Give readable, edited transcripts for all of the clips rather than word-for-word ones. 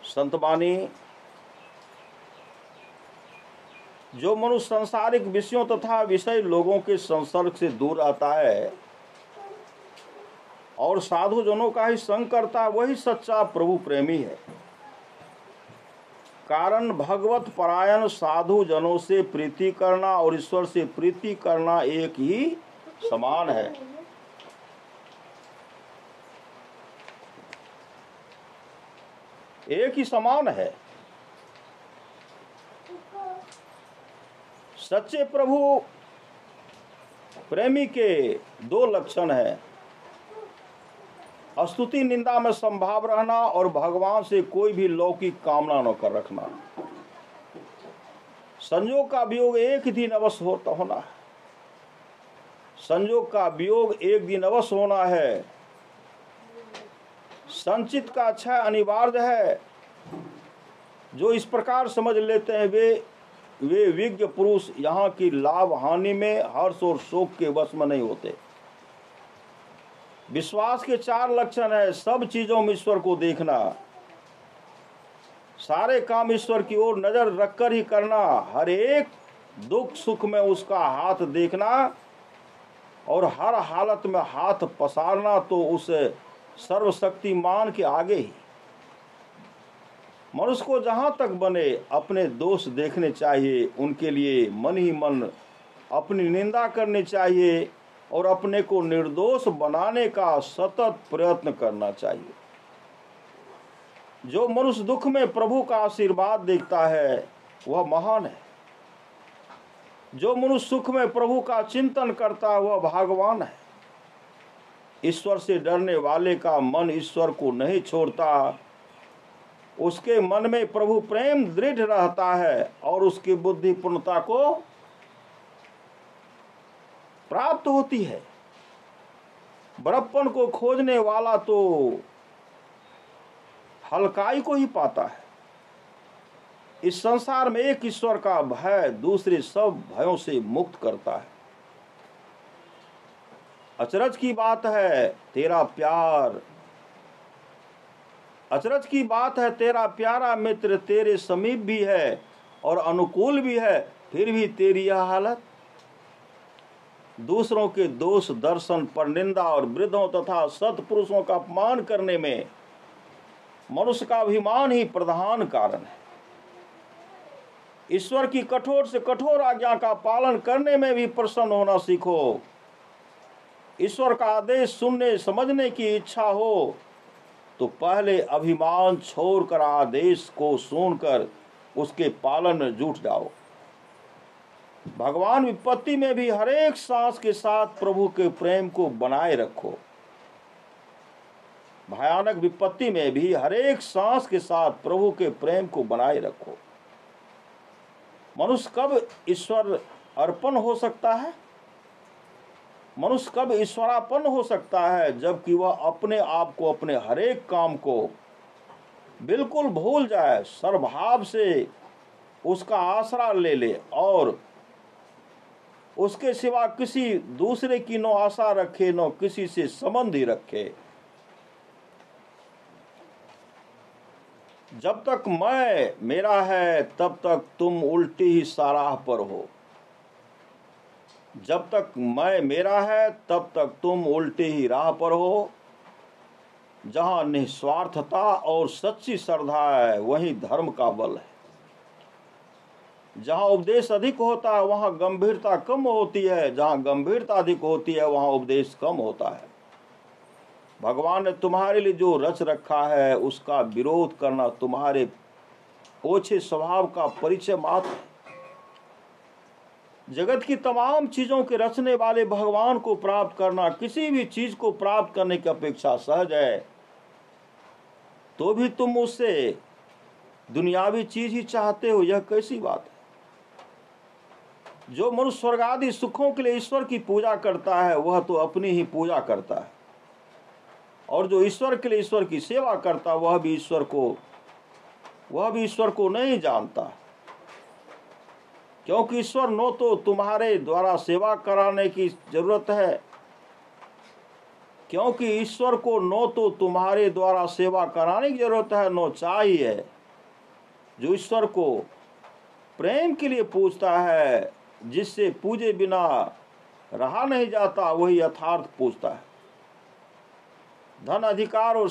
संतबानी, जो मनुष्य सांसारिक विषयों तथा विषय लोगों के संसर्ग से दूर रहता है और साधु जनों का ही संग करता है, वही सच्चा प्रभु प्रेमी है। कारण भगवत परायण साधु जनों से प्रीति करना और ईश्वर से प्रीति करना एक ही समान है। एक ही समान है। सच्चे प्रभु प्रेमी के दो लक्षण हैं, स्तुति निंदा में संभाव रहना और भगवान से कोई भी लौकिक कामना न कर रखना। संयोग का वियोग एक दिन अवश्य होना है। संयोग का वियोग एक दिन अवश्य होना है। संचित का क्षय अनिवार्य है। जो इस प्रकार समझ लेते हैं वे विज्ञ पुरुष यहाँ की लाभ हानि में हर्ष और शोक के वश में नहीं होते। विश्वास के 4 लक्षण है। सब चीजों में ईश्वर को देखना, सारे काम ईश्वर की ओर नजर रखकर ही करना, हर एक दुख सुख में उसका हाथ देखना और हर हालत में हाथ पसारना तो उस सर्वशक्तिमान के आगे ही। मनुष्य को जहां तक बने अपने दोष देखने चाहिए, उनके लिए मन ही मन अपनी निंदा करनी चाहिए और अपने को निर्दोष बनाने का सतत प्रयत्न करना चाहिए। जो मनुष्य दुख में प्रभु का आशीर्वाद देखता है वह महान है। जो मनुष्य सुख में प्रभु का चिंतन करता है वह भाग्यवान है। ईश्वर से डरने वाले का मन ईश्वर को नहीं छोड़ता। उसके मन में प्रभु प्रेम दृढ़ रहता है और उसकी बुद्धि पूर्णता को प्राप्त होती है। बड़प्पन को खोजने वाला तो हल्काई को ही पाता है। इस संसार में एक ईश्वर का भय दूसरे सब भयों से मुक्त करता है। अचरज की बात है तेरा प्यार, अचरज की बात है तेरा प्यारा मित्र तेरे समीप भी है और अनुकूल भी है, फिर भी तेरी यह हालत। दूसरों के दोष दर्शन पर निंदा और वृद्धों तथा सत्पुरुषों का अपमान करने में मनुष्य का अभिमान ही प्रधान कारण है। ईश्वर की कठोर से कठोर आज्ञा का पालन करने में भी प्रसन्न होना सीखो। ईश्वर का आदेश सुनने समझने की इच्छा हो तो पहले अभिमान छोड़कर आदेश को सुनकर उसके पालन में जुट जाओ। भगवान विपत्ति में भी हर एक सांस के साथ प्रभु के प्रेम को बनाए रखो। भयानक विपत्ति में भी हर एक सांस के साथ प्रभु के प्रेम को बनाए रखो। मनुष्य कब ईश्वर अर्पण हो सकता है? मनुष्य कब ईश्वरापन्न हो सकता है? जबकि वह अपने आप को, अपने हर एक काम को बिल्कुल भूल जाए, सर्वभाव से उसका आसरा ले ले और उसके सिवा किसी दूसरे की नो आशा रखे, नो किसी से संबंध ही रखे। जब तक मैं मेरा है तब तक तुम उल्टी ही साराह पर हो। जब तक मैं मेरा है तब तक तुम उल्टी ही राह पर हो। जहां निस्वार्थता और सच्ची श्रद्धा है वहीं धर्म का बल है। जहां उपदेश अधिक होता है वहां गंभीरता कम होती है, जहां गंभीरता अधिक होती है वहां उपदेश कम होता है। भगवान ने तुम्हारे लिए जो रच रखा है उसका विरोध करना तुम्हारे ओछे स्वभाव का परिचय मात्र है। जगत की तमाम चीजों के रचने वाले भगवान को प्राप्त करना किसी भी चीज को प्राप्त करने की अपेक्षा सहज है, तो भी तुम उससे दुनियावी चीज ही चाहते हो। यह कैसी बात है? जो मनुष्य स्वर्ग आदि सुखों के लिए ईश्वर की पूजा करता है वह तो अपनी ही पूजा करता है, और जो ईश्वर के लिए ईश्वर की सेवा करता है वह भी ईश्वर को नहीं जानता। क्योंकि ईश्वर न तो तुम्हारे द्वारा सेवा कराने की जरूरत है, क्योंकि ईश्वर को न तो तुम्हारे द्वारा सेवा कराने की जरूरत है, न चाहिए। जो ईश्वर को प्रेम के लिए पूजता है, जिससे पूजे बिना रहा नहीं जाता, वही यथार्थ पूजता है। धन अधिकार और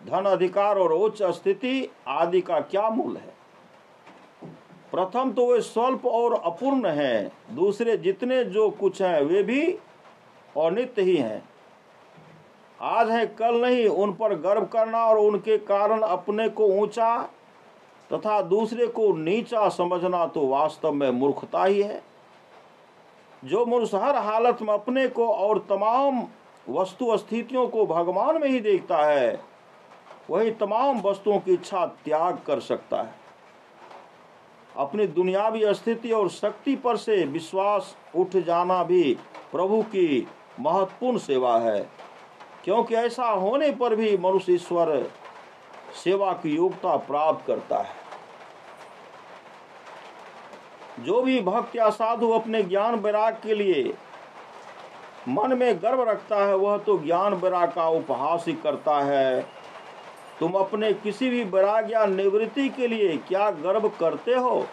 धन अधिकार और उच्च स्थिति आदि का क्या मूल है? प्रथम तो वे स्वल्प और अपूर्ण हैं, दूसरे जितने जो कुछ हैं वे भी अनित्य ही हैं। आज है कल नहीं, उन पर गर्व करना और उनके कारण अपने को ऊंचा तथा दूसरे को नीचा समझना तो वास्तव में मूर्खता ही है। जो मनुष्य हर हालत में अपने को और तमाम वस्तु स्थितियों को भगवान में ही देखता है, वही तमाम वस्तुओं की इच्छा त्याग कर सकता है। अपनी दुनियावी स्थिति और शक्ति पर से विश्वास उठ जाना भी प्रभु की महत्वपूर्ण सेवा है, क्योंकि ऐसा होने पर भी मनुष्य ईश्वर सेवा की योग्यता प्राप्त करता है। जो भी भक्त या साधु अपने ज्ञान वैराग के लिए मन में गर्व रखता है, वह तो ज्ञान वैराग का उपहास ही करता है। तुम अपने किसी भी वैराग या निवृत्ति के लिए क्या गर्व करते हो?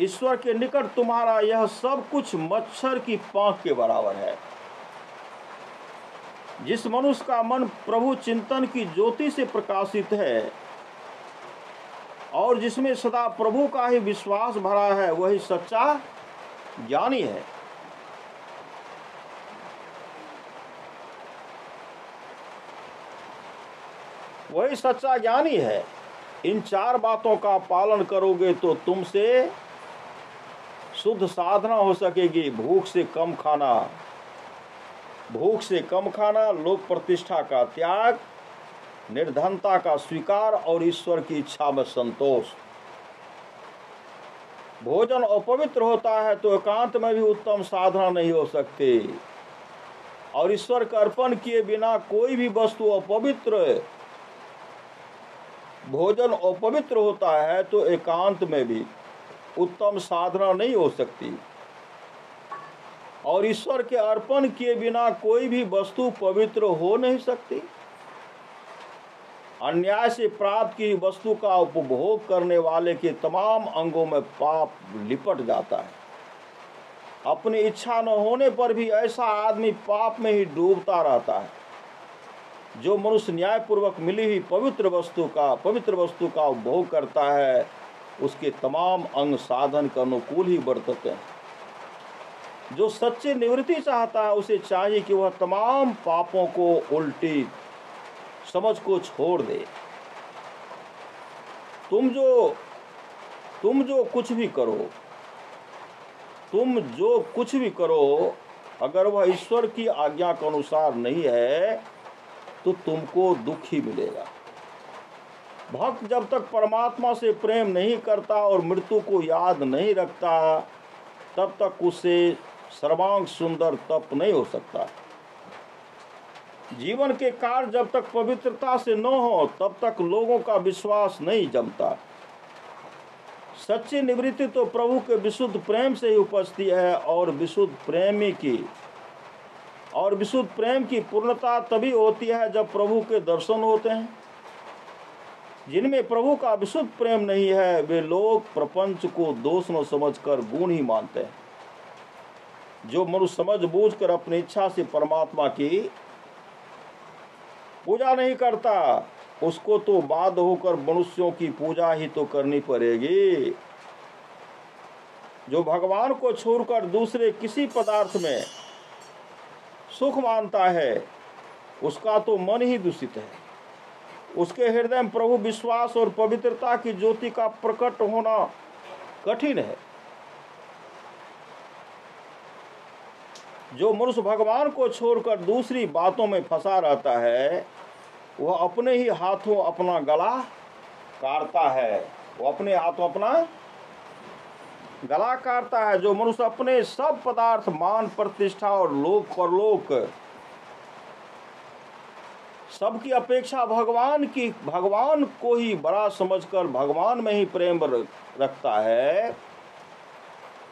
ईश्वर के निकट तुम्हारा यह सब कुछ मच्छर की पांख के बराबर है। जिस मनुष्य का मन प्रभु चिंतन की ज्योति से प्रकाशित है और जिसमें सदा प्रभु का ही विश्वास भरा है, वही सच्चा ज्ञानी है। वही सच्चा ज्ञानी है। इन चार बातों का पालन करोगे तो तुमसे शुद्ध साधना हो सकेगी। भूख से कम खाना, लोक प्रतिष्ठा का त्याग, निर्धनता का स्वीकार और ईश्वर की इच्छा में संतोष। भोजन अपवित्र होता है तो एकांत में भी उत्तम साधना नहीं हो सकती, और ईश्वर का अर्पण किए बिना कोई भी वस्तु अपवित्र, भोजन अपवित्र होता है तो एकांत में भी उत्तम साधना नहीं हो सकती, और ईश्वर के अर्पण किए बिना कोई भी वस्तु पवित्र हो नहीं सकती। अन्याय से प्राप्त की वस्तु का उपभोग करने वाले के तमाम अंगों में पाप लिपट जाता है। अपनी इच्छा न होने पर भी ऐसा आदमी पाप में ही डूबता रहता है। जो मनुष्य न्यायपूर्वक मिली हुई पवित्र वस्तु का उपभोग करता है, उसके तमाम अंग साधन के अनुकूल ही बरतते हैं। जो सच्ची निवृत्ति चाहता है, उसे चाहिए कि वह तमाम पापों को, उल्टी समझ को छोड़ दे। तुम जो कुछ भी करो, अगर वह ईश्वर की आज्ञा के अनुसार नहीं है तो तुमको दुख ही मिलेगा। भक्त जब तक परमात्मा से प्रेम नहीं करता और मृत्यु को याद नहीं रखता, तब तक उससे सर्वांग सुंदर तप नहीं हो सकता। जीवन के कार्य जब तक पवित्रता से न हो, तब तक लोगों का विश्वास नहीं जमता। सच्ची निवृत्ति तो प्रभु के विशुद्ध प्रेम से ही उपजती है, और विशुद्ध प्रेम की पूर्णता तभी होती है जब प्रभु के दर्शन होते हैं। जिनमें प्रभु का विशुद्ध प्रेम नहीं है, वे लोग प्रपंच को दोष न समझकर गुण ही मानते हैं। जो मनुष्य समझ बूझ कर अपनी इच्छा से परमात्मा की पूजा नहीं करता, उसको तो बाध्य होकर मनुष्यों की पूजा ही तो करनी पड़ेगी। जो भगवान को छोड़कर दूसरे किसी पदार्थ में सुख मानता है, उसका तो मन ही दूषित है। उसके हृदय में प्रभु विश्वास और पवित्रता की ज्योति का प्रकट होना कठिन है। जो मनुष्य भगवान को छोड़कर दूसरी बातों में फंसा रहता है, वह अपने ही हाथों अपना गला काटता है। जो मनुष्य अपने सब पदार्थ, मान, प्रतिष्ठा और लोक परलोक सबकी अपेक्षा भगवान को ही बड़ा समझकर भगवान में ही प्रेम रखता है,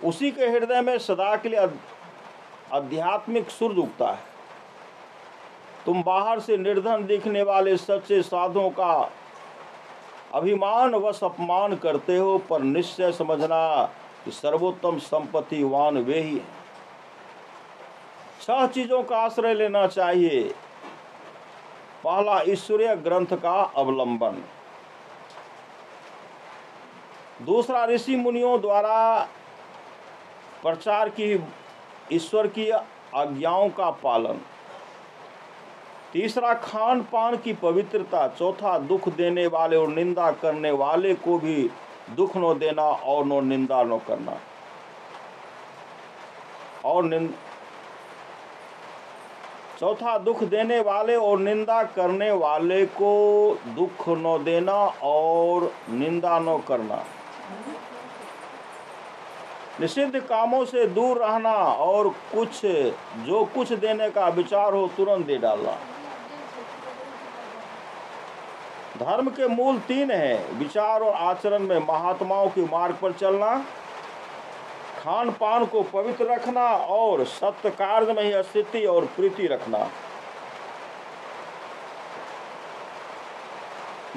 उसी के हृदय में सदा के लिए आध्यात्मिक सूरज उगता है। तुम बाहर से निर्धन दिखने वाले सच्चे साधुओं का अभिमान वश अपमान करते हो, पर निश्चय समझना कि सर्वोत्तम संपत्तिवान वे ही हैं। 6 चीजों का आश्रय लेना चाहिए। पहला, ईश्वरीय ग्रंथ का अवलंबन। दूसरा, ऋषि मुनियों द्वारा प्रचार की ईश्वर की आज्ञाओं का पालन। तीसरा, खान पान की पवित्रता। चौथा, दुख देने वाले और निंदा करने वाले को भी दुख न देना और न निंदा न करना। चौथा, दुख देने वाले और निंदा करने वाले को दुख न देना और निंदा न करना। निषिद्ध कामों से दूर रहना और जो कुछ देने का विचार हो तुरंत दे डालना। धर्म के मूल 3 हैं: विचार और आचरण में महात्माओं के मार्ग पर चलना, खान पान को पवित्र रखना और सत्य कार्य में ही स्थिति और प्रीति रखना।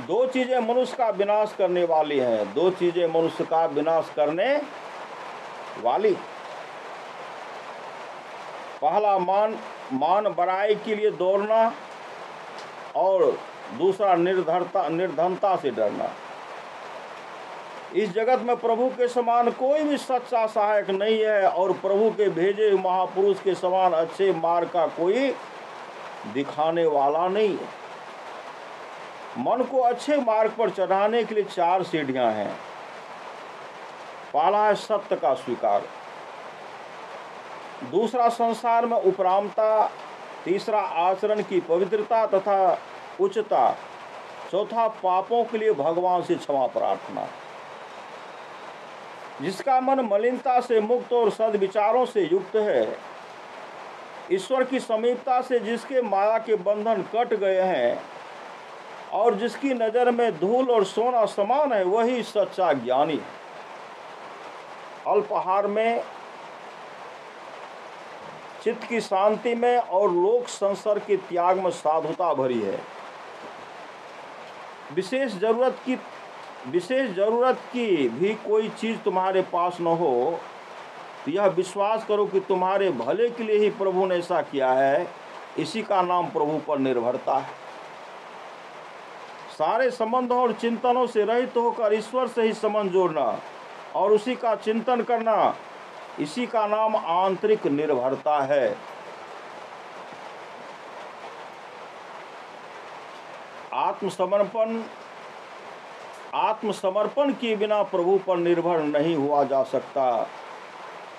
2 चीजें मनुष्य का विनाश करने वाली हैं। 2 चीजें मनुष्य का विनाश करने वाली। पहला, मान बड़ाई के लिए दौड़ना और दूसरा, निर्धनता से डरना। इस जगत में प्रभु के समान कोई भी सच्चा सहायक नहीं है और प्रभु के भेजे महापुरुष के समान अच्छे मार्ग का कोई दिखाने वाला नहीं है। मन को अच्छे मार्ग पर चढ़ाने के लिए 4 सीढ़ियां हैं। पहला है सत्य का स्वीकार। दूसरा, संसार में उपरामता। तीसरा, आचरण की पवित्रता तथा उच्चता। चौथा, पापों के लिए भगवान से क्षमा प्रार्थना। जिसका मन मलिनता से मुक्त और सद्विचारों से युक्त है, ईश्वर की समीपता से जिसके माया के बंधन कट गए हैं और जिसकी नजर में धूल और सोना समान है, वही सच्चा ज्ञानी है। अल्पाहार में, चित्त की शांति में और लोक संसार के त्याग में साधुता भरी है। विशेष जरूरत की भी कोई चीज तुम्हारे पास न हो, तो यह विश्वास करो कि तुम्हारे भले के लिए ही प्रभु ने ऐसा किया है। इसी का नाम प्रभु पर निर्भरता है। सारे संबंधों और चिंतनों से रहित होकर ईश्वर से ही संबंध जोड़ना और उसी का चिंतन करना, इसी का नाम आंतरिक निर्भरता है। आत्मसमर्पण के बिना प्रभु पर निर्भर नहीं हुआ जा सकता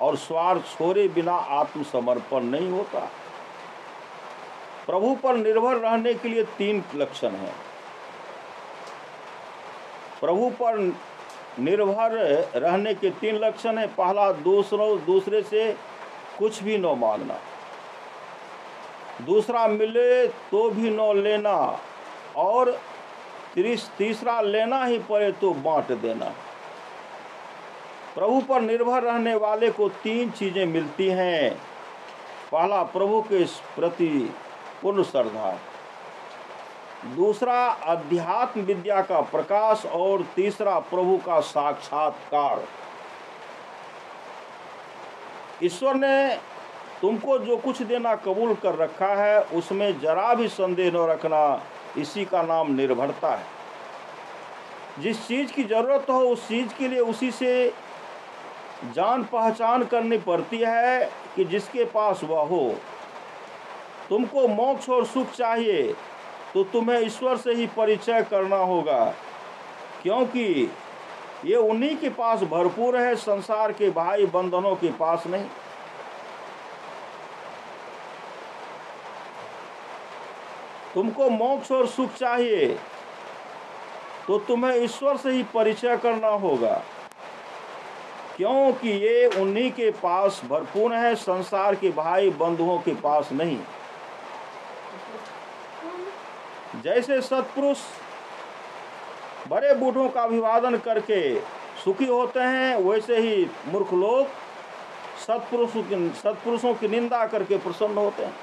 और स्वार्थ छोड़े बिना आत्मसमर्पण नहीं होता। प्रभु पर निर्भर रहने के लिए 3 लक्षण हैं। प्रभु पर निर्भर रहने के 3 लक्षण हैं। पहला, दूसरे से कुछ भी न मांगना। दूसरा, मिले तो भी न लेना। और तीसरा, लेना ही पड़े तो बांट देना। प्रभु पर निर्भर रहने वाले को 3 चीजें मिलती हैं। पहला, प्रभु के प्रति पूर्ण श्रद्धा। दूसरा, अध्यात्म विद्या का प्रकाश। और तीसरा, प्रभु का साक्षात्कार। ईश्वर ने तुमको जो कुछ देना कबूल कर रखा है, उसमें जरा भी संदेह न रखना। इसी का नाम निर्भरता है। जिस चीज की जरूरत हो उस चीज के लिए उसी से जान पहचान करनी पड़ती है कि जिसके पास वह हो। तुमको मोक्ष और सुख चाहिए तो तुम्हें ईश्वर से ही परिचय करना होगा, क्योंकि ये उन्हीं के पास भरपूर है, संसार के भाई बंधनों के पास नहीं। तुमको मोक्ष और सुख चाहिए तो तुम्हें ईश्वर से ही परिचय करना होगा, क्योंकि ये उन्हीं के पास भरपूर है, संसार के भाई बंधुओं के पास नहीं। जैसे सत्पुरुष बड़े बूढ़ों का अभिवादन करके सुखी होते हैं, वैसे ही मूर्ख लोग सत्पुरुषों की निंदा करके प्रसन्न होते हैं।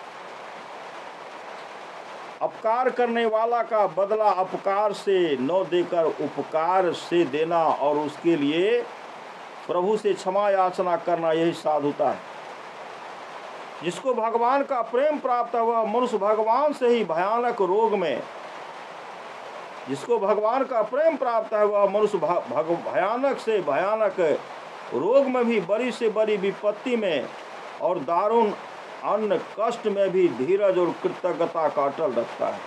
अपकार करने वाला का बदला अपकार से न देकर उपकार से देना और उसके लिए प्रभु से क्षमा याचना करना, यही साधुता है। जिसको भगवान का प्रेम प्राप्त हुआ मनुष्य भगवान से ही भयानक रोग में, जिसको भगवान का प्रेम प्राप्त हुआ मनुष्य भयानक से भयानक रोग में भी, बड़ी से बड़ी विपत्ति में और दारुण अन्न कष्ट में भी धीरज और कृतज्ञता को अटल रखता है,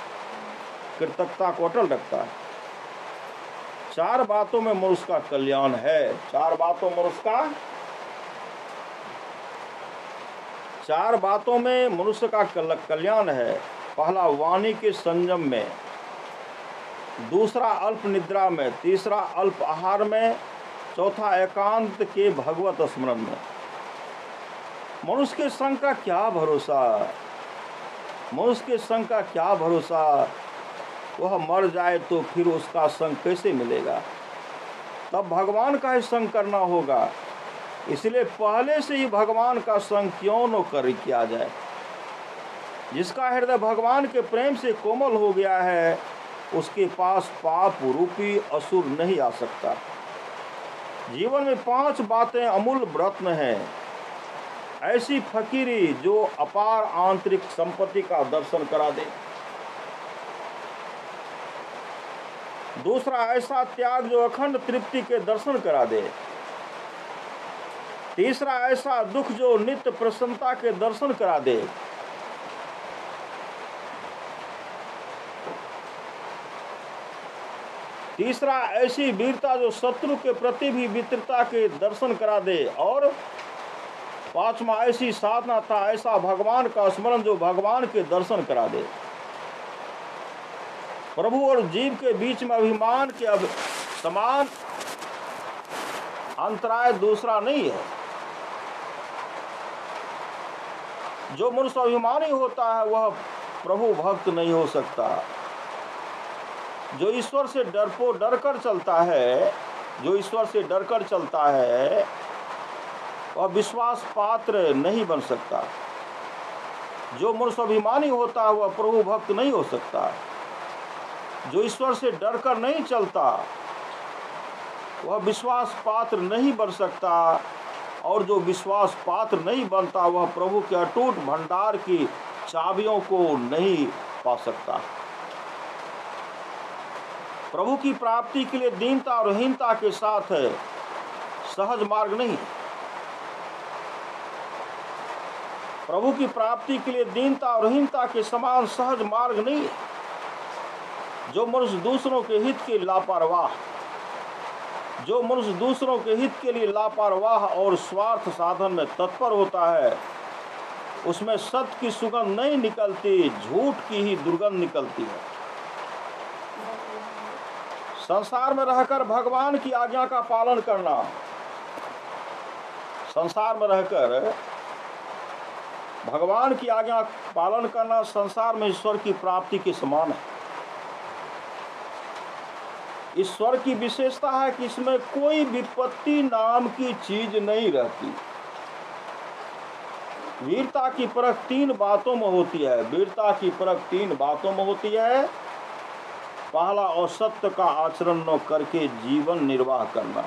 कृतज्ञता को अटल रखता है। 4 बातों में मनुष्य का कल्याण है। 4 बातों में मनुष्य का कल्याण है। पहला वाणी के संयम में, दूसरा अल्प निद्रा में, तीसरा अल्प आहार में, चौथा एकांत के भगवत स्मरण में। मनुष्य के संग का क्या भरोसा, मनुष्य के संग का क्या भरोसा। वह मर जाए तो फिर उसका संग कैसे मिलेगा। तब भगवान का ही संग करना होगा। इसलिए पहले से ही भगवान का संग क्यों न किया जाए। जिसका हृदय भगवान के प्रेम से कोमल हो गया है, उसके पास पाप रूपी असुर नहीं आ सकता। जीवन में 5 बातें अमूल्य रत्न हैं। ऐसी फकीरी जो अपार आंतरिक संपत्ति का दर्शन करा दे। दूसरा, ऐसा त्याग जो अखंड तृप्ति के दर्शन करा दे। तीसरा, ऐसा दुख जो नित्य प्रसन्नता के दर्शन करा दे। तीसरा, ऐसी वीरता जो शत्रु के प्रति भी मित्रता के दर्शन करा दे। और 5वां, ऐसी साधना था, ऐसा भगवान का स्मरण जो भगवान के दर्शन करा दे। प्रभु और जीव के बीच में अभिमान के समान अंतराय दूसरा नहीं है। जो मनुष्य अभिमानी होता है वह प्रभु भक्त नहीं हो सकता। जो ईश्वर से डर कर चलता है, जो ईश्वर से डर कर चलता है वह विश्वास पात्र नहीं बन सकता। जो मनुष्य अभिमानी होता है वह प्रभु भक्त नहीं हो सकता। जो ईश्वर से डर कर नहीं चलता वह विश्वास पात्र नहीं बन सकता। और जो विश्वास पात्र नहीं बनता वह प्रभु के अटूट भंडार की चाबियों को नहीं पा सकता। प्रभु की प्राप्ति के लिए दीनता और हीनता के साथ सहज मार्ग नहीं। प्रभु की प्राप्ति के लिए दीनता और हीनता के समान सहज मार्ग नहीं है। जो मनुष्य दूसरों के हित के लापरवाह, जो मनुष्य दूसरों के हित के लिए लापरवाह और स्वार्थ साधन में तत्पर होता है, उसमें सत्य की सुगंध नहीं निकलती, झूठ की ही दुर्गंध निकलती है। संसार में रहकर भगवान की आज्ञा का पालन करना, संसार में रहकर भगवान की आज्ञा पालन करना संसार में ईश्वर की प्राप्ति के समान है। ईश्वर की विशेषता है कि इसमें कोई विपत्ति नाम की चीज नहीं रहती। वीरता की परख 3 बातों में होती है। वीरता की परख 3 बातों में होती है। पहला, असत्य का आचरण न करके जीवन निर्वाह करना।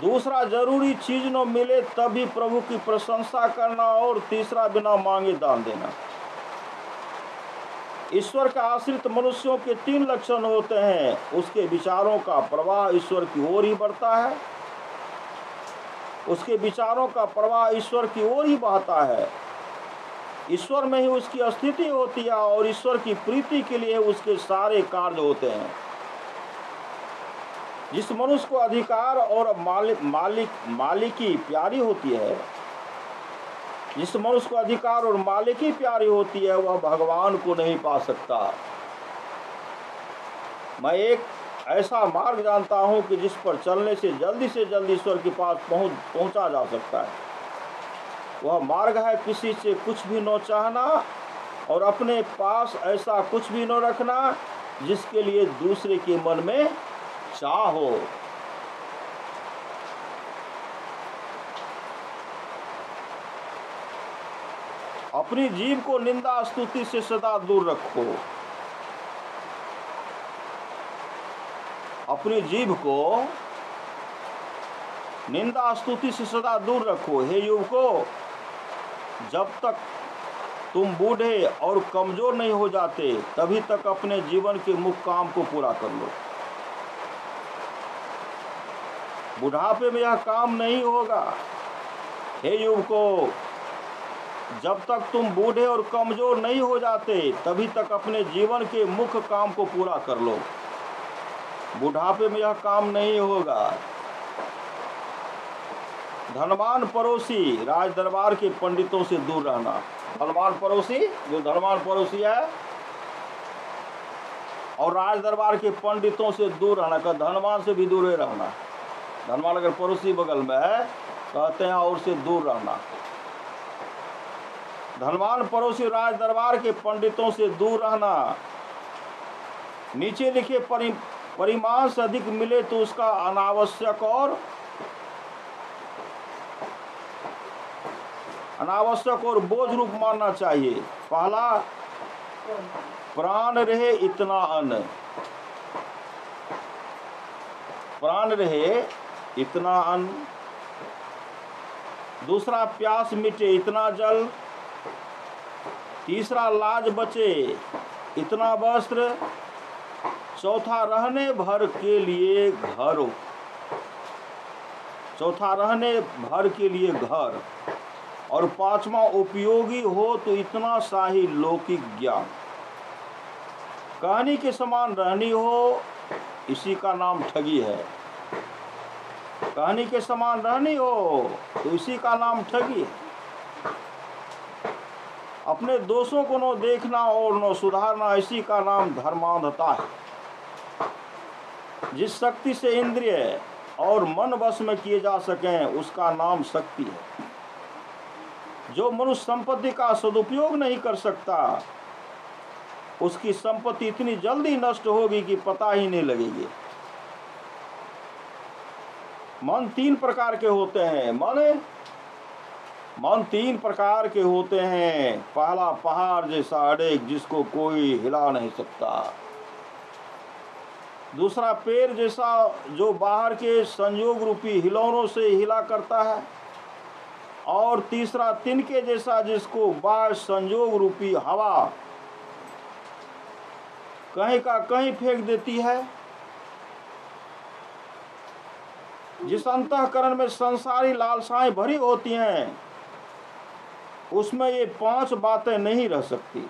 दूसरा, जरूरी चीज न मिले तब भी प्रभु की प्रशंसा करना। और तीसरा, बिना मांगे दान देना। ईश्वर का आश्रित मनुष्यों के 3 लक्षण होते हैं। उसके विचारों का प्रवाह ईश्वर की ओर ही बढ़ता है, उसके विचारों का प्रवाह ईश्वर की ओर ही बहता है। ईश्वर में ही उसकी स्थिति होती है और ईश्वर की प्रीति के लिए उसके सारे कार्य होते हैं। जिस मनुष्य को अधिकार और मालिकी प्यारी होती है, जिस मनुष्य को अधिकार और मालिकी प्यारी होती है, वह भगवान को नहीं पा सकता। मैं एक ऐसा मार्ग जानता हूं कि जिस पर चलने से जल्दी ईश्वर के पास पहुंचा जा सकता है। वह मार्ग है किसी से कुछ भी न चाहना और अपने पास ऐसा कुछ भी न रखना जिसके लिए दूसरे के मन में चाह हो। अपनी जीभ को निंदा स्तुति से सदा दूर रखो। अपनी जीभ को निंदा स्तुति से सदा दूर रखो। हे युवकों, जब तक तुम बूढ़े और कमजोर नहीं हो जाते तभी तक अपने जीवन के मुख्य काम को पूरा कर लो। बुढ़ापे में यह काम नहीं होगा। हे युवकों, जब तक तुम बूढ़े और कमजोर नहीं हो जाते तभी तक अपने जीवन के मुख्य काम को पूरा कर लो। बुढ़ापे में यह काम नहीं होगा। धनवान पड़ोसी राज दरबार के पंडितों से दूर रहना। धनवान पड़ोसी, जो धनवान पड़ोसी है, और राज दरबार के पंडितों से दूर रहना। का धनवान से भी दूर रहना। धनवान अगर पड़ोसी बगल में है कहते हैं और से दूर रहना। धनवान पड़ोसी राज दरबार के पंडितों से दूर रहना। नीचे लिखे परिमाण से अधिक मिले तो उसका अनावश्यक और बोझ रूप मानना चाहिए। पहला, प्राण रहे इतना अन्न। प्राण रहे इतना अन्न। दूसरा, प्यास मिटे इतना जल। तीसरा, लाज बचे इतना वस्त्र। चौथा, रहने भर के लिए घर। चौथा, रहने भर के लिए घर। और पांचवा, उपयोगी हो तो इतना शाही लौकिक ज्ञान। कहानी के समान रहनी हो, इसी का नाम ठगी है। कहानी के समान रहनी हो तो इसी का नाम ठगी है। अपने दोषों को न देखना और न सुधारना, इसी का नाम धर्मांधता है। जिस शक्ति से इंद्रिय और मन वश में किए जा सकें उसका नाम शक्ति है। जो मनुष्य संपत्ति का सदुपयोग नहीं कर सकता उसकी संपत्ति इतनी जल्दी नष्ट होगी कि पता ही नहीं लगेगी। मन तीन प्रकार के होते हैं। मन तीन प्रकार के होते हैं। पहला, पहाड़ जैसा अड़ेक जिसको कोई हिला नहीं सकता। दूसरा, पेड़ जैसा जो बाहर के संयोग रूपी हिलौनों से हिला करता है। और तीसरा, तिनके जैसा जिसको बाह्य संयोग रूपी हवा कहीं का कहीं फेंक देती है। जिस अंतःकरण में संसारी लालसाएं भरी होती हैं उसमें ये पांच बातें नहीं रह सकती।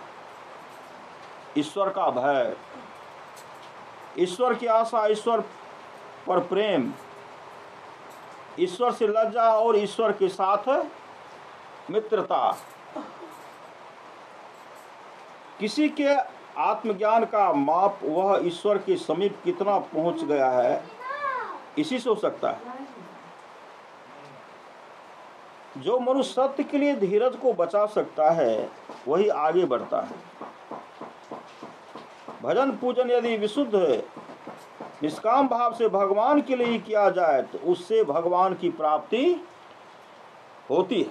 ईश्वर का भय, ईश्वर की आशा, ईश्वर पर प्रेम, ईश्वर से लज्जा और ईश्वर के साथ मित्रता। किसी के आत्मज्ञान का माप वह ईश्वर के समीप कितना पहुंच गया है इसी से हो सकता है। जो मनुष्य सत्य के लिए धीरज को बचा सकता है वही आगे बढ़ता है। भजन पूजन यदि विशुद्ध निष्काम भाव से भगवान के लिए किया जाए तो उससे भगवान की प्राप्ति होती है।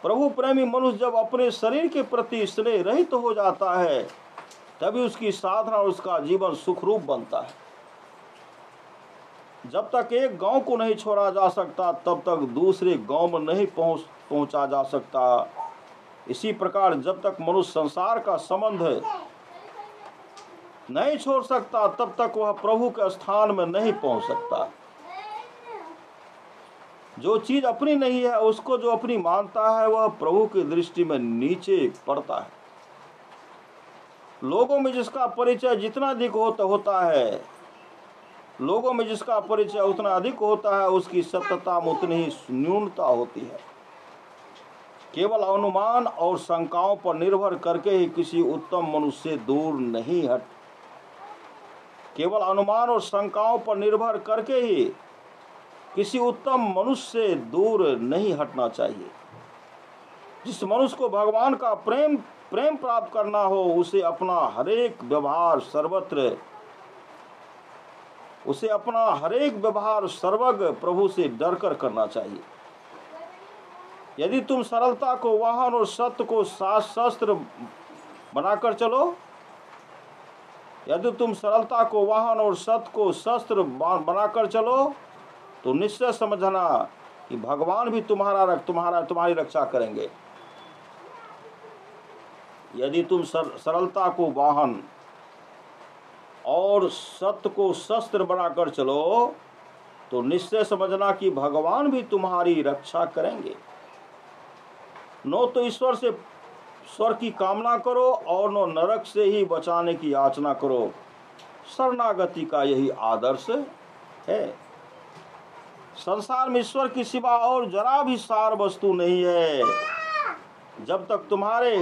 प्रभु प्रेमी मनुष्य जब अपने शरीर के प्रति स्नेह रहित हो जाता है तभी उसकी साधना और उसका जीवन सुखरूप बनता है। जब तक एक गांव को नहीं छोड़ा जा सकता तब तक दूसरे गांव में नहीं पहुंचा जा सकता। इसी प्रकार जब तक मनुष्य संसार का संबंध नहीं छोड़ सकता तब तक वह प्रभु के स्थान में नहीं पहुंच सकता। जो चीज अपनी नहीं है उसको जो अपनी मानता है वह प्रभु की दृष्टि में नीचे पड़ता है। लोगों में जिसका परिचय जितना अधिक होता है, लोगों में जिसका परिचय उतना अधिक होता है उसकी सत्यता में उतनी ही न्यूनता होती है। केवल अनुमान और शंकाओं पर निर्भर करके ही किसी उत्तम मनुष्य से दूर नहीं हट केवल अनुमान और शंकाओं पर निर्भर करके ही किसी उत्तम मनुष्य से दूर नहीं हटना चाहिए। जिस मनुष्य को भगवान का प्रेम प्राप्त करना हो उसे अपना हरेक व्यवहार सर्वज्ञ प्रभु से डरकर करना चाहिए। यदि तुम सरलता को वाहन और सत्य को शस्त्र बनाकर चलो, यदि तुम सरलता को वाहन और सत्य को शस्त्र बनाकर चलो, तो निश्चय समझना कि भगवान भी तुम्हारी रक्षा करेंगे। यदि तुम सरलता को वाहन और सत्य को शस्त्र बनाकर चलो, तो निश्चय समझना कि भगवान भी तुम्हारी रक्षा करेंगे। नो तो ईश्वर से स्वर की कामना करो और नो नरक से ही बचाने की याचना करो। शरणागति का यही आदर्श है। संसार में ईश्वर की सिवा और जरा भी सार वस्तु नहीं है। जब तक तुम्हारे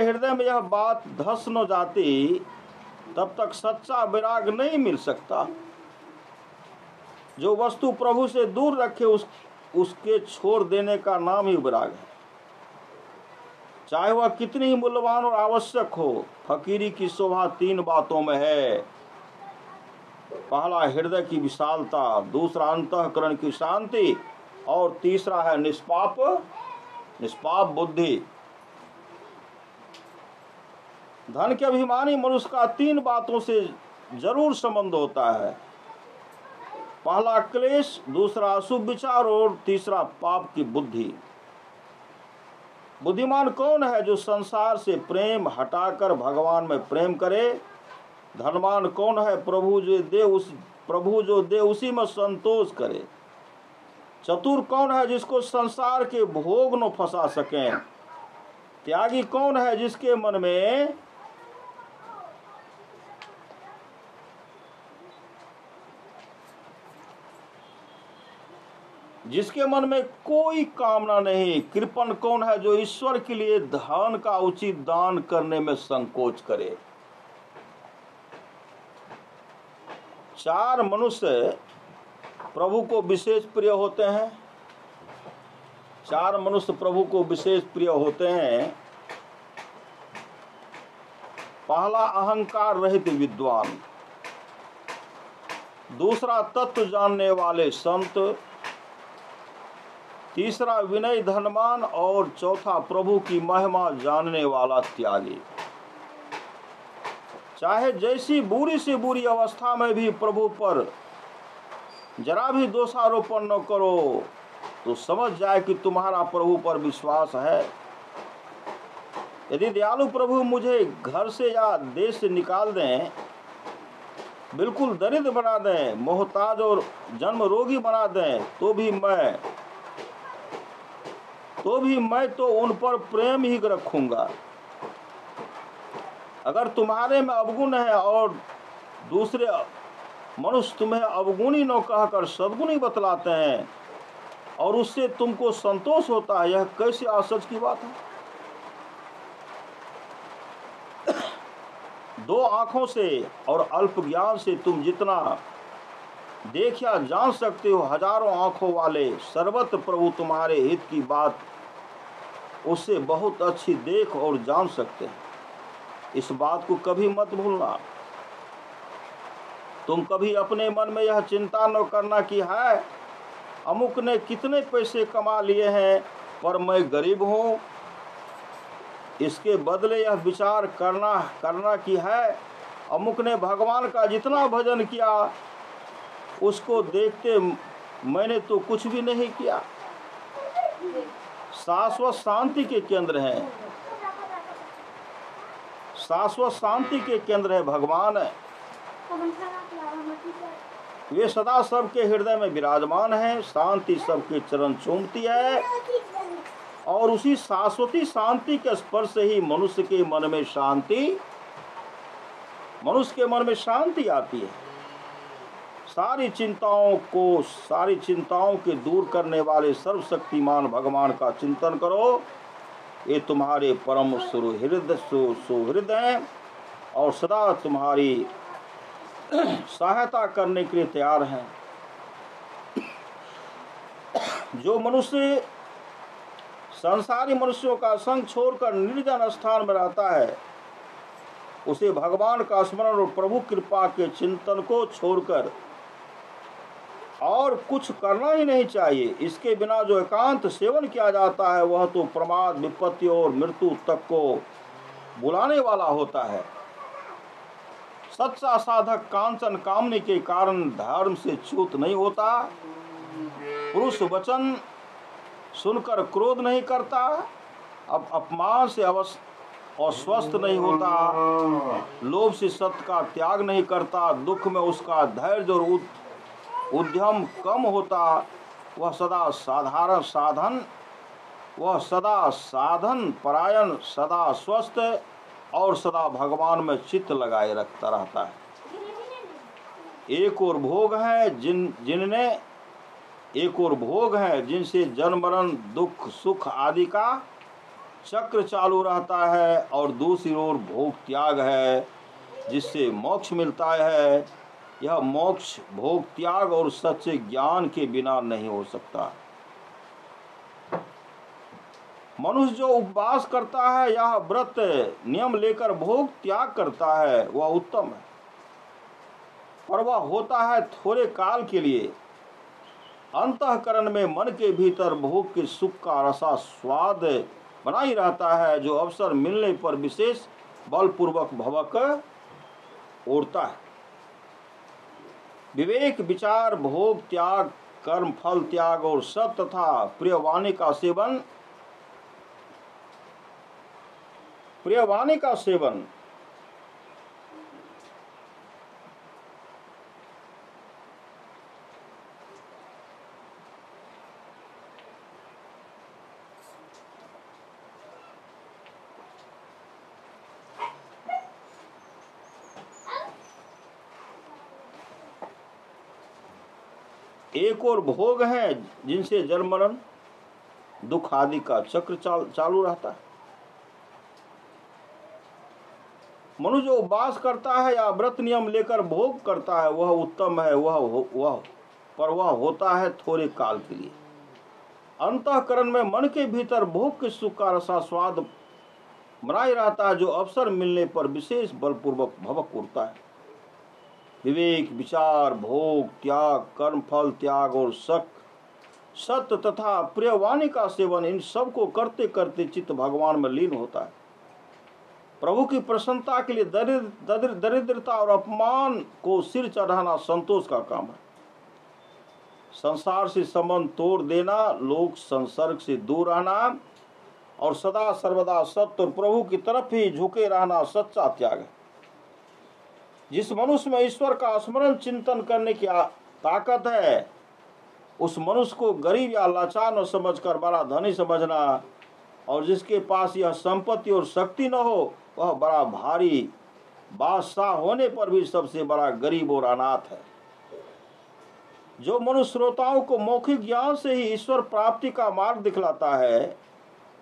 हृदय में यह बात धस न जाती, तब तक सच्चा विराग नहीं मिल सकता। जो वस्तु प्रभु से दूर रखे उसके छोड़ देने का नाम ही विराग है, चाहे वह कितनी ही मूल्यवान और आवश्यक हो। फकीरी की शोभा 3 बातों में है। पहला हृदय की विशालता, दूसरा अंतःकरण की शांति और तीसरा है निष्पाप बुद्धि। धन के अभिमानी मनुष्य का 3 बातों से जरूर संबंध होता है। पहला क्लेश, दूसरा अशुभ विचार और तीसरा पाप की बुद्धि। बुद्धिमान कौन है जो संसार से प्रेम हटाकर भगवान में प्रेम करे। धनवान कौन है प्रभु जो दे उसी में संतोष करे। चतुर कौन है जिसको संसार के भोग न फंसा सके। त्यागी कौन है जिसके मन में कोई कामना नहीं। कृपण कौन है जो ईश्वर के लिए धन का उचित दान करने में संकोच करे। 4 मनुष्य प्रभु को विशेष प्रिय होते हैं। 4 मनुष्य प्रभु को विशेष प्रिय होते हैं। पहला अहंकार रहित विद्वान, दूसरा तत्व जानने वाले संत, तीसरा विनय धनवान और चौथा प्रभु की महिमा जानने वाला त्यागी। चाहे जैसी बुरी से बुरी अवस्था में भी प्रभु पर जरा भी दोषारोपण न करो, तो समझ जाए कि तुम्हारा प्रभु पर विश्वास है। यदि दयालु प्रभु मुझे घर से या देश से निकाल दें, बिल्कुल दरिद्र बना दें, मोहताज और जन्म रोगी बना दें, तो भी मैं तो उन पर प्रेम ही रखूंगा। अगर तुम्हारे में अवगुण है और दूसरे मनुष्य तुम्हें अवगुणी न कहकर सद्गुणी बतलाते हैं और उससे तुमको संतोष होता है, यह कैसी आश्चर्य की बात है। 2 आंखों से और अल्प ज्ञान से तुम जितना देख या जान सकते हो, हजारों आंखों वाले सर्वत्र प्रभु तुम्हारे हित की बात उससे बहुत अच्छी देख और जान सकते हैं। इस बात को कभी मत भूलना। तुम कभी अपने मन में यह चिंता न करना कि है अमुक ने कितने पैसे कमा लिए हैं पर मैं गरीब हूं। इसके बदले यह विचार करना कि है अमुक ने भगवान का जितना भजन किया उसको देखते मैंने तो कुछ भी नहीं किया। शाश्वत शांति के केंद्र है, शाश्वत शांति के केंद्र है भगवान है। वे सदा सबके हृदय में विराजमान है। शांति सबके चरण चूमती है और उसी शाश्वती शांति के स्पर्श से ही मनुष्य के मन में शांति आती है। सारी चिंताओं के दूर करने वाले सर्वशक्तिमान भगवान का चिंतन करो। ये तुम्हारे परम सुहृद हैं और सदा तुम्हारी सहायता करने के लिए तैयार हैं। जो मनुष्य संसारी मनुष्यों का संग छोड़कर निर्जन स्थान में रहता है, उसे भगवान का स्मरण और प्रभु कृपा के चिंतन को छोड़कर और कुछ करना ही नहीं चाहिए। इसके बिना जो एकांत सेवन किया जाता है वह तो प्रमाद, विपत्ति और मृत्यु तक को बुलाने वाला होता है। सच्चा साधक कांचन कामने के कारण धर्म से च्युत नहीं होता, पुरुष वचन सुनकर क्रोध नहीं करता, अब अपमान से अस्वस्थ नहीं होता, लोभ से सत्य का त्याग नहीं करता, दुख में उसका धैर्य और उद्यम कम होता, वह सदा साधन परायण, सदा स्वस्थ और सदा भगवान में चित्त लगाए रखता रहता है। एक और भोग है जिनसे जन्म मरण दुख सुख आदि का चक्र चालू रहता है, और दूसरी ओर भोग त्याग है जिससे मोक्ष मिलता है। यह मोक्ष भोग त्याग और सच्चे ज्ञान के बिना नहीं हो सकता। मनुष्य जो उपवास करता है या व्रत नियम लेकर भोग त्याग करता है वह उत्तम है, पर वह होता है थोड़े काल के लिए। अंतःकरण में मन के भीतर भोग के सुख का रसा स्वाद बना ही रहता है, जो अवसर मिलने पर विशेष बलपूर्वक भवक ओढ़ता है। विवेक, विचार, भोग त्याग, कर्म फल त्याग और सत तथा प्रियवाणी का सेवन एक और भोग है जिनसे जन्म मरण दुख आदि का चक्र चालू रहता है। मनुष्य जो उपवास करता है या व्रत नियम लेकर भोग करता है वह उत्तम है, पर वह होता है थोड़े काल के लिए। अंतःकरण में मन के भीतर भोग के सुख का रसा स्वाद बनाए रहता है, जो अवसर मिलने पर विशेष बलपूर्वक भवक उठता है। विवेक, विचार, भोग त्याग, कर्म फल त्याग और सत्य तथा प्रियवाणी का सेवन, इन सब को करते करते चित्त भगवान में लीन होता है। प्रभु की प्रसन्नता के लिए दरिद्रता और अपमान को सिर चढ़ाना संतोष का काम है। संसार से संबंध तोड़ देना, लोक संसर्ग से दूर रहना और सदा सर्वदा सत्य और प्रभु की तरफ ही झुके रहना सच्चा त्याग है। जिस मनुष्य में ईश्वर का स्मरण चिंतन करने की ताकत है, उस मनुष्य को गरीब या लाचार न समझकर बड़ा धनी समझना, और जिसके पास यह संपत्ति और शक्ति न हो वह बड़ा भारी बादशाह होने पर भी सबसे बड़ा गरीब और अनाथ है। जो मनुष्य श्रोताओं को मौखिक ज्ञान से ही ईश्वर प्राप्ति का मार्ग दिखलाता है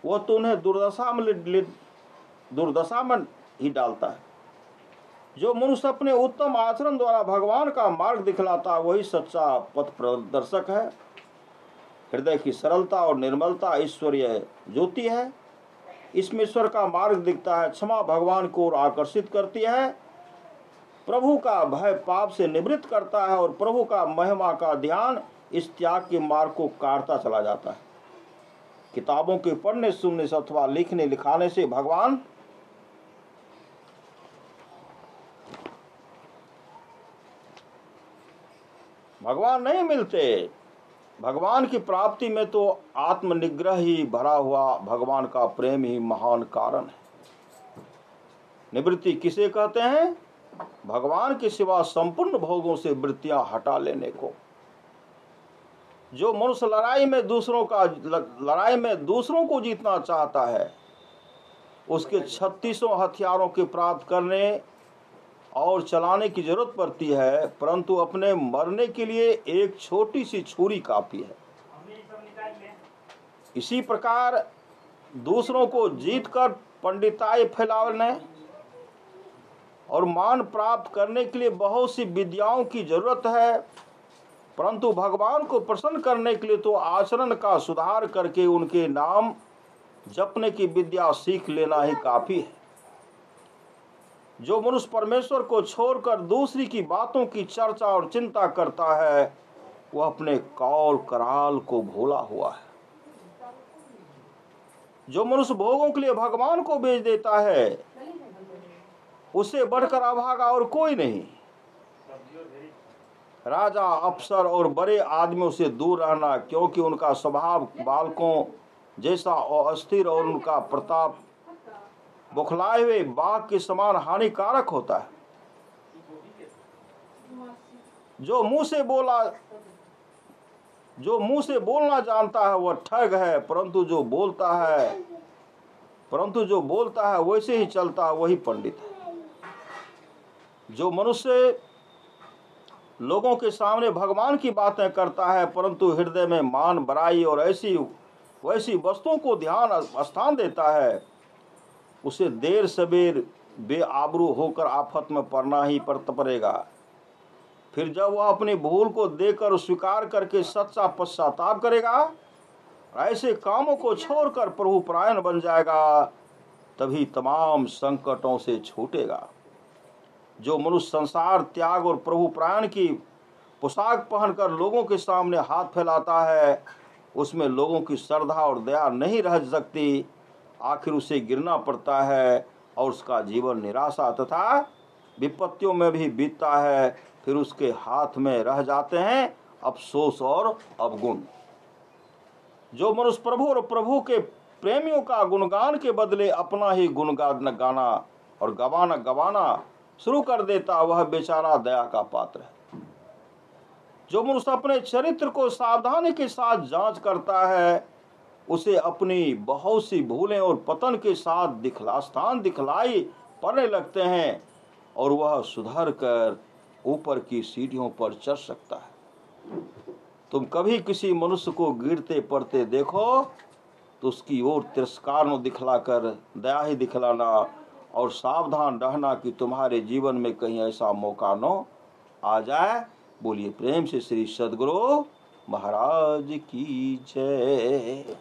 वह तो उन्हें दुर्दशा में ही डालता है। जो मनुष्य अपने उत्तम आचरण द्वारा भगवान का मार्ग दिखलाता है वही सच्चा पथ प्रदर्शक है। हृदय की सरलता और निर्मलता ईश्वरीय ज्योति है, इसमें ईश्वर का मार्ग दिखता है। क्षमा भगवान को आकर्षित करती है, प्रभु का भय पाप से निवृत्त करता है और प्रभु का महिमा का ध्यान इस त्याग के मार्ग को काटता चला जाता है। किताबों के पढ़ने सुनने से अथवा लिखने लिखाने से भगवान नहीं मिलते। भगवान की प्राप्ति में तो आत्मनिग्रह ही भरा हुआ भगवान का प्रेम ही महान कारण है। निवृत्ति किसे कहते हैं? भगवान के सिवा संपूर्ण भोगों से वृत्तियां हटा लेने को। जो मनुष्य लड़ाई में दूसरों को जीतना चाहता है उसके 36 हथियारों के प्राप्त करने और चलाने की जरूरत पड़ती है, परंतु अपने मरने के लिए एक छोटी सी छुरी काफी है। इसी प्रकार दूसरों को जीतकर पंडिताई फैलाने और मान प्राप्त करने के लिए बहुत सी विद्याओं की जरूरत है, परंतु भगवान को प्रसन्न करने के लिए तो आचरण का सुधार करके उनके नाम जपने की विद्या सीख लेना ही काफी है। जो मनुष्य परमेश्वर को छोड़कर दूसरी की बातों की चर्चा और चिंता करता है वह अपने कौल कराल को भूला हुआ है। जो मनुष्य भोगों के लिए भगवान को बेच देता है, उससे बढ़कर अभागा और कोई नहीं। राजा, अफसर और बड़े आदमियों से दूर रहना, क्योंकि उनका स्वभाव बालकों जैसा अस्थिर और उनका प्रताप बौखलाए हुए बाघ के समान हानिकारक होता है। जो मुंह से बोलना जानता है वह ठग है, परंतु जो बोलता है वैसे ही चलता है वही पंडित है। जो मनुष्य लोगों के सामने भगवान की बातें करता है, परंतु हृदय में मान, बड़ाई और वैसी वस्तुओं को ध्यान स्थान देता है, उसे देर सबेर बेआबरू होकर आफत में पड़ना ही पड़ेगा। फिर जब वह अपनी भूल को देखकर स्वीकार करके सच्चा पश्चाताप करेगा, ऐसे कामों को छोड़कर प्रभु परायण बन जाएगा, तभी तमाम संकटों से छूटेगा। जो मनुष्य संसार त्याग और प्रभु परायण की पोशाक पहनकर लोगों के सामने हाथ फैलाता है, उसमें लोगों की श्रद्धा और दया नहीं रह सकती। आखिर उसे गिरना पड़ता है और उसका जीवन निराशा तथा विपत्तियों में भी बीतता है। फिर उसके हाथ में रह जाते हैं अफसोस और अवगुण। जो मनुष्य प्रभु और प्रभु के प्रेमियों का गुणगान के बदले अपना ही गुणगान गाना और गवाना शुरू कर देता, वह बेचारा दया का पात्र है। जो मनुष्य अपने चरित्र को सावधानी के साथ जांच करता है, उसे अपनी बहुत सी भूलें और पतन के साथ स्थान दिखलाई पड़ने लगते हैं और वह सुधर कर ऊपर की सीढ़ियों पर चढ़ सकता है। तुम कभी किसी मनुष्य को गिरते पड़ते देखो तो उसकी ओर तिरस्कार न दिखलाकर दया ही दिखलाना और सावधान रहना कि तुम्हारे जीवन में कहीं ऐसा मौका न आ जाए। बोलिए प्रेम से श्री सद्गुरु महाराज की जय।